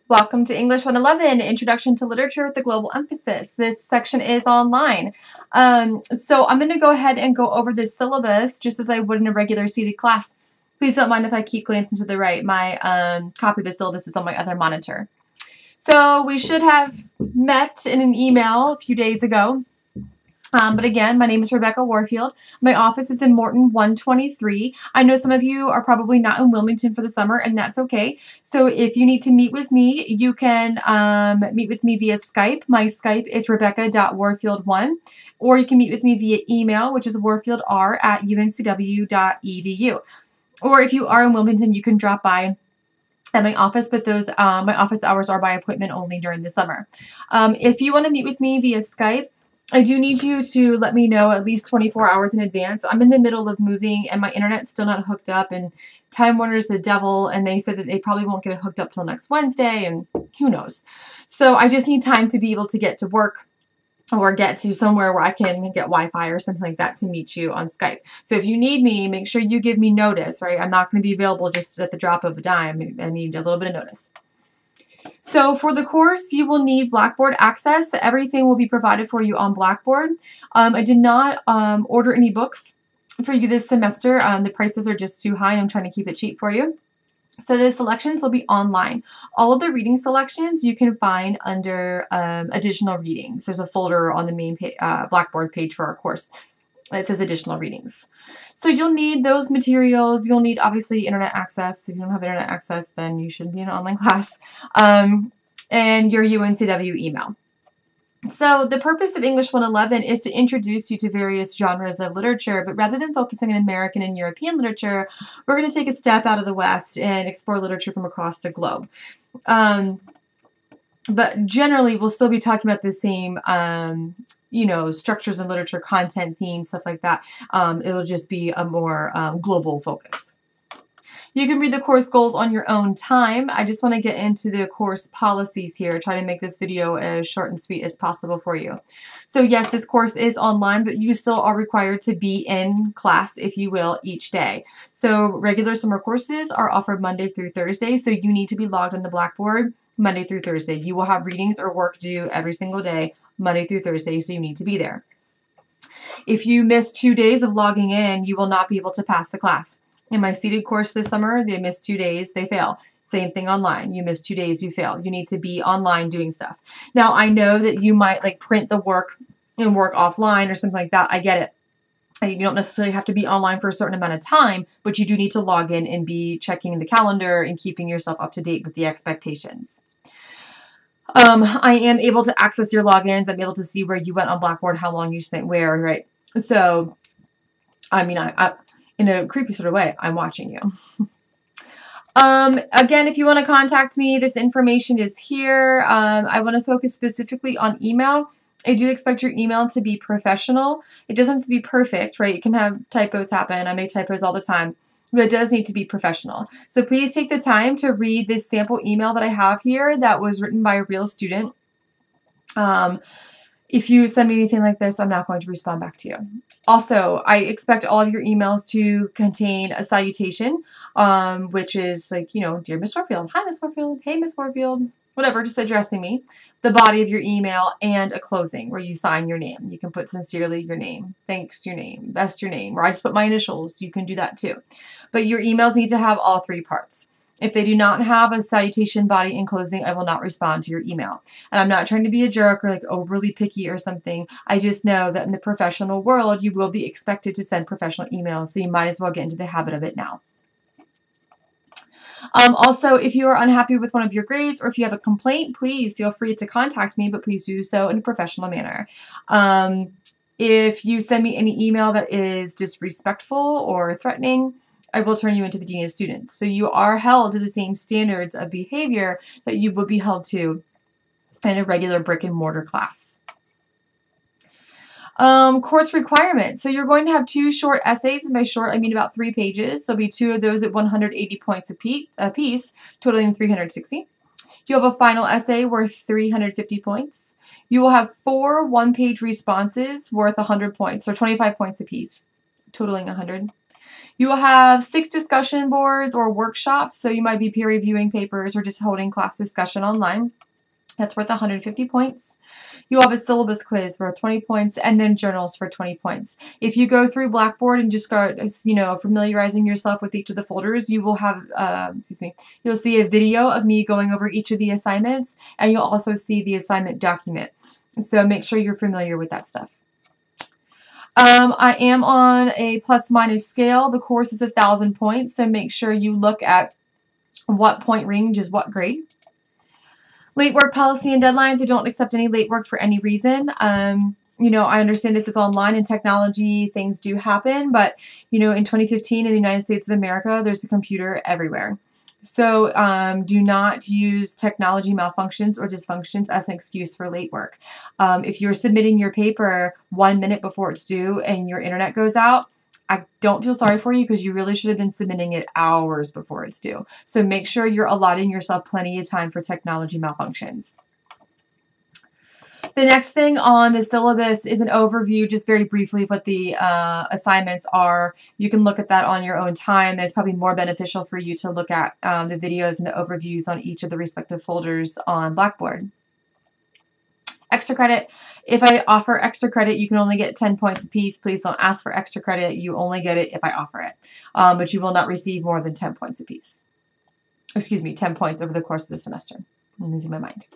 Welcome to English 111, Introduction to Literature with a Global Emphasis. This section is online. So I'm going to go ahead and go over this syllabus just as I would in a regular seated class. Please don't mind if I keep glancing to the right. My copy of the syllabus is on my other monitor. So we should have met in an email a few days ago. But again, my name is Rebecca Warfield. My office is in Morton 123. I know some of you are probably not in Wilmington for the summer, and that's okay. So if you need to meet with me, you can meet with me via Skype. My Skype is rebecca.warfield1, or you can meet with me via email, which is warfieldr@uncw.edu. Or if you are in Wilmington, you can drop by at my office, but those my office hours are by appointment only during the summer. If you want to meet with me via Skype, I do need you to let me know at least 24 hours in advance. I'm in the middle of moving and my internet's still not hooked up, and Time Warner's the devil, and they said that they probably won't get it hooked up till next Wednesday, and who knows. So I just need time to be able to get to work or get to somewhere where I can get Wi-Fi or something like that to meet you on Skype. So if you need me, make sure you give me notice, right? I'm not going to be available just at the drop of a dime. I need a little bit of notice. So for the course, you will need Blackboard access. Everything will be provided for you on Blackboard. I did not order any books for you this semester. The prices are just too high, and I'm trying to keep it cheap for you. So the selections will be online. All of the reading selections you can find under additional readings. There's a folder on the main Blackboard page for our course. It says additional readings. So you'll need those materials. You'll need obviously internet access. If you don't have internet access, then you shouldn't be in an online class. And your UNCW email. So the purpose of English 111 is to introduce you to various genres of literature, but rather than focusing on American and European literature, we're going to take a step out of the West and explore literature from across the globe. But generally, we'll still be talking about the same, structures in literature, content, themes, stuff like that. It'll just be a more global focus. You can read the course goals on your own time. I just want to get into the course policies here, try to make this video as short and sweet as possible for you. So yes, this course is online, but you still are required to be in class, if you will, each day. So regular summer courses are offered Monday through Thursday, so you need to be logged into Blackboard Monday through Thursday. You will have readings or work due every single day, Monday through Thursday, so you need to be there. If you miss 2 days of logging in, you will not be able to pass the class. In my seated course this summer, they miss 2 days, they fail. Same thing online. You miss 2 days, you fail. You need to be online doing stuff. Now, I know that you might print the work and work offline or something like that. I get it. You don't necessarily have to be online for a certain amount of time, but you do need to log in and be checking the calendar and keeping yourself up to date with the expectations. I am able to access your logins. I'm able to see where you went on Blackboard, how long you spent where, right? So, I mean, I in a creepy sort of way, I'm watching you. Again, if you want to contact me, this information is here. I want to focus specifically on email. I do expect your email to be professional. It doesn't have to be perfect, right? You can have typos happen. I make typos all the time, but it does need to be professional. So please take the time to read this sample email that I have here that was written by a real student. If you send me anything like this, I'm not going to respond back to you. Also, I expect all of your emails to contain a salutation, which is Dear Miss Warfield, hi Miss Warfield, hey Miss Warfield, whatever, just addressing me, the body of your email, and a closing where you sign your name. You can put sincerely your name, thanks your name, best your name, or I just put my initials. You can do that too. But your emails need to have all 3 parts. If they do not have a salutation, body, and closing, I will not respond to your email. And I'm not trying to be a jerk or overly picky or something. I just know that in the professional world, you will be expected to send professional emails, so you might as well get into the habit of it now. Also, if you are unhappy with one of your grades or if you have a complaint, please feel free to contact me, but please do so in a professional manner. If you send me any email that is disrespectful or threatening, I will turn you into the Dean of Students. So you are held to the same standards of behavior that you would be held to in a regular brick and mortar class. Course requirements. So you're going to have 2 short essays, and by short I mean about 3 pages. So there'll be 2 of those at 180 points a piece, totaling 360. You'll have a final essay worth 350 points. You will have 4 one-page responses worth 100 points, or 25 points a piece, totaling 100. You will have 6 discussion boards or workshops, so you might be peer reviewing papers or just holding class discussion online. That's worth 150 points. You'll have a syllabus quiz worth 20 points and then journals for 20 points. If you go through Blackboard and just start, familiarizing yourself with each of the folders, you will have, you'll see a video of me going over each of the assignments, and you'll also see the assignment document. So make sure you're familiar with that stuff. I am on a plus-minus scale. The course is 1,000 points, so make sure you look at what point range is what grade. Late work policy and deadlines. I don't accept any late work for any reason. I understand this is online and technology, things do happen, but, in 2015 in the United States of America, there's a computer everywhere. So do not use technology malfunctions or dysfunctions as an excuse for late work. If you're submitting your paper 1 minute before it's due and your internet goes out, I don't feel sorry for you because you really should have been submitting it hours before it's due. So make sure you're allotting yourself plenty of time for technology malfunctions. The next thing on the syllabus is an overview, just very briefly, of what the assignments are. You can look at that on your own time. It's probably more beneficial for you to look at the videos and the overviews on each of the respective folders on Blackboard. Extra credit. If I offer extra credit, you can only get 10 points apiece. Please don't ask for extra credit. You only get it if I offer it. But you will not receive more than 10 points apiece. Excuse me, 10 points over the course of the semester. I'm losing my mind.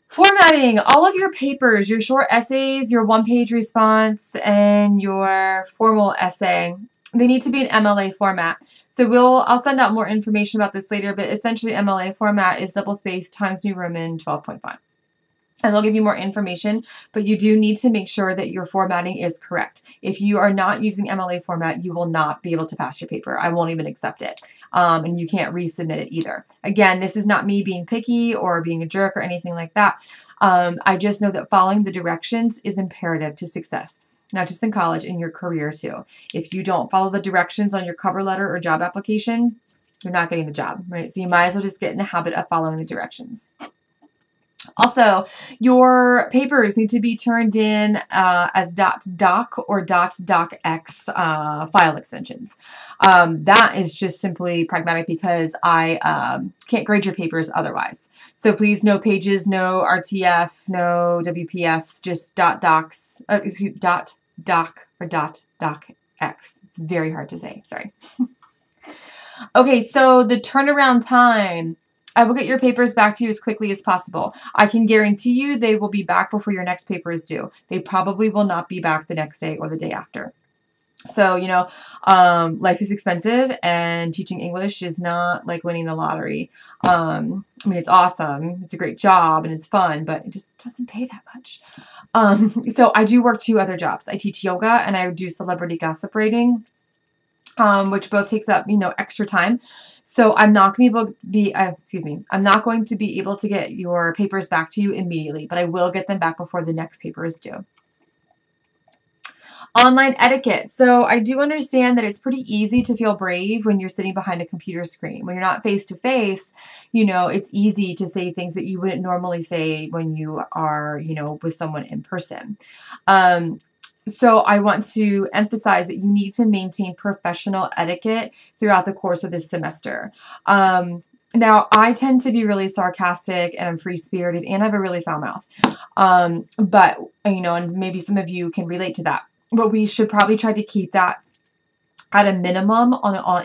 Formatting. All of your papers, your short essays, your one-page response, and your formal essay, they need to be in MLA format. So I'll send out more information about this later, but essentially MLA format is double space Times New Roman 12.5. And they'll give you more information, but you do need to make sure that your formatting is correct. If you are not using MLA format, you will not be able to pass your paper. I won't even accept it. And you can't resubmit it either. Again, this is not me being picky or being a jerk or anything like that. I just know that following the directions is imperative to success, not just in college, in your career too. If you don't follow the directions on your cover letter or job application, you're not getting the job, right? So you might as well just get in the habit of following the directions. Also, your papers need to be turned in as .doc or .docx file extensions. That is just simply pragmatic because I can't grade your papers otherwise. So please, no pages, no RTF, no WPS, just .docs, .doc or .docx. It's very hard to say. Sorry. Okay, so the turnaround time. I will get your papers back to you as quickly as possible. I can guarantee you they will be back before your next paper is due. They probably will not be back the next day or the day after. So, life is expensive and teaching English is not like winning the lottery. It's awesome. It's a great job and it's fun, but it just doesn't pay that much. So I do work 2 other jobs. I teach yoga and I do celebrity gossip writing. Which both takes up, extra time. So I'm not going to I'm not going to be able to get your papers back to you immediately, but I will get them back before the next paper is due. Online etiquette. So I do understand that it's pretty easy to feel brave when you're sitting behind a computer screen. When you're not face to face, it's easy to say things that you wouldn't normally say when you are, with someone in person. So I want to emphasize that you need to maintain professional etiquette throughout the course of this semester. Now, I tend to be really sarcastic and I'm free-spirited and I have a really foul mouth. But, and maybe some of you can relate to that. But we should probably try to keep that at a minimum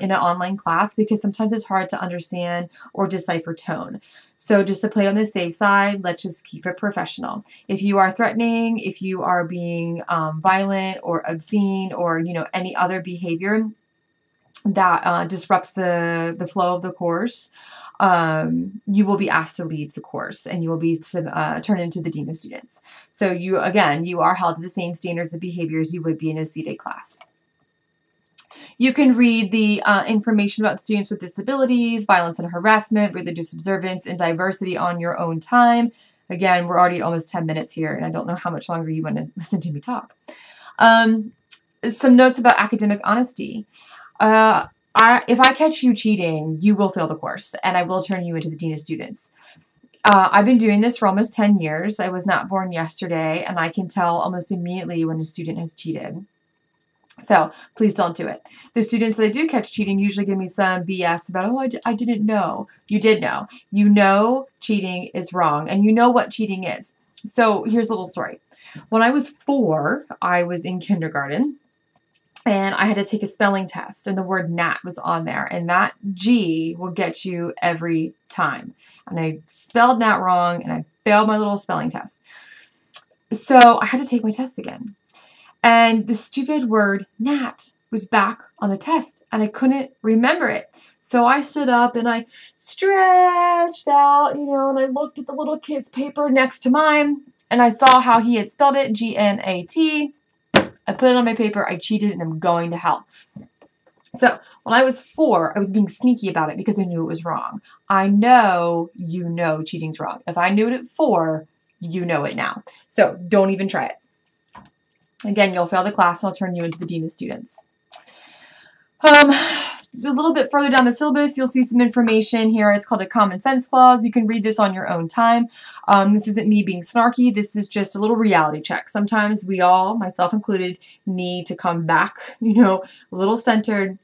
in an online class because sometimes it's hard to understand or decipher tone. So just to play on the safe side, let's just keep it professional. If you are threatening, if you are being violent or obscene or, any other behavior that disrupts the flow of the course, you will be asked to leave the course and you will be turned into the dean of students. So you are held to the same standards of behavior as you would be in a CDA class. You can read the information about students with disabilities, violence and harassment, religious observance, and diversity on your own time. Again, we're already almost 10 minutes here, and I don't know how much longer you want to listen to me talk. Some notes about academic honesty. If I catch you cheating, you will fail the course, and I will turn you into the dean of students. I've been doing this for almost 10 years. I was not born yesterday, and I can tell almost immediately when a student has cheated. So please don't do it. The students that I do catch cheating usually give me some BS about, oh, I didn't know. You did know. You know cheating is wrong, and you know what cheating is. So here's a little story. When I was 4, I was in kindergarten, and I had to take a spelling test, and the word gnat was on there, and that G will get you every time. And I spelled gnat wrong, and I failed my little spelling test. So I had to take my test again. And the stupid word gnat was back on the test, and I couldn't remember it. So I stood up and I stretched out, and I looked at the little kid's paper next to mine, and I saw how he had spelled it, G-N-A-T. I put it on my paper, I cheated, and I'm going to hell. So when I was 4, I was being sneaky about it because I knew it was wrong. I know you know cheating's wrong. If I knew it at 4, you know it now. So don't even try it. Again, you'll fail the class, and I'll turn you into the dean of students. A little bit further down the syllabus, you'll see some information here. It's called a common sense clause. You can read this on your own time. This isn't me being snarky. This is just a little reality check. Sometimes we all, myself included, need to come back, a little centered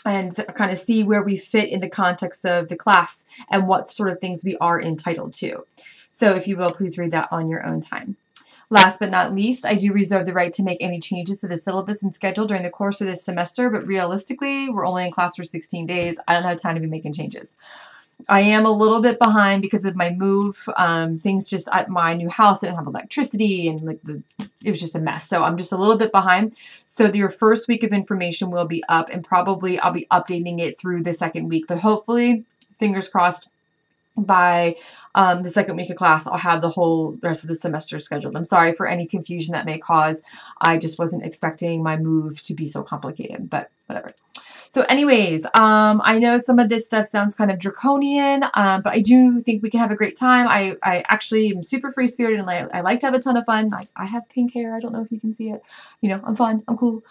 and kind of see where we fit in the context of the class and what sort of things we are entitled to. So if you will, please read that on your own time. Last but not least, I do reserve the right to make any changes to the syllabus and schedule during the course of this semester, but realistically, we're only in class for 16 days. I don't have time to be making changes. I am a little bit behind because of my move. Things just at my new house, I didn't have electricity, and it was just a mess. So I'm just a little bit behind. So your first week of information will be up, and probably I'll be updating it through the second week, but hopefully, fingers crossed, by the second week of class, I'll have the whole rest of the semester scheduled. I'm sorry for any confusion that may cause. I just wasn't expecting my move to be so complicated, but whatever. So anyways, I know some of this stuff sounds kind of draconian, but I do think we can have a great time. I actually am super free-spirited, and I like to have a ton of fun. I have pink hair. I don't know if you can see it. I'm fun. I'm cool.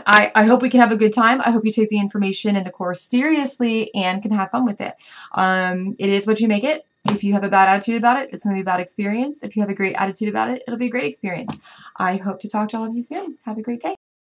I hope we can have a good time. I hope you take the information in the course seriously and can have fun with it. It is what you make it. If you have a bad attitude about it, it's going to be a bad experience. If you have a great attitude about it, it'll be a great experience. I hope to talk to all of you soon. Have a great day.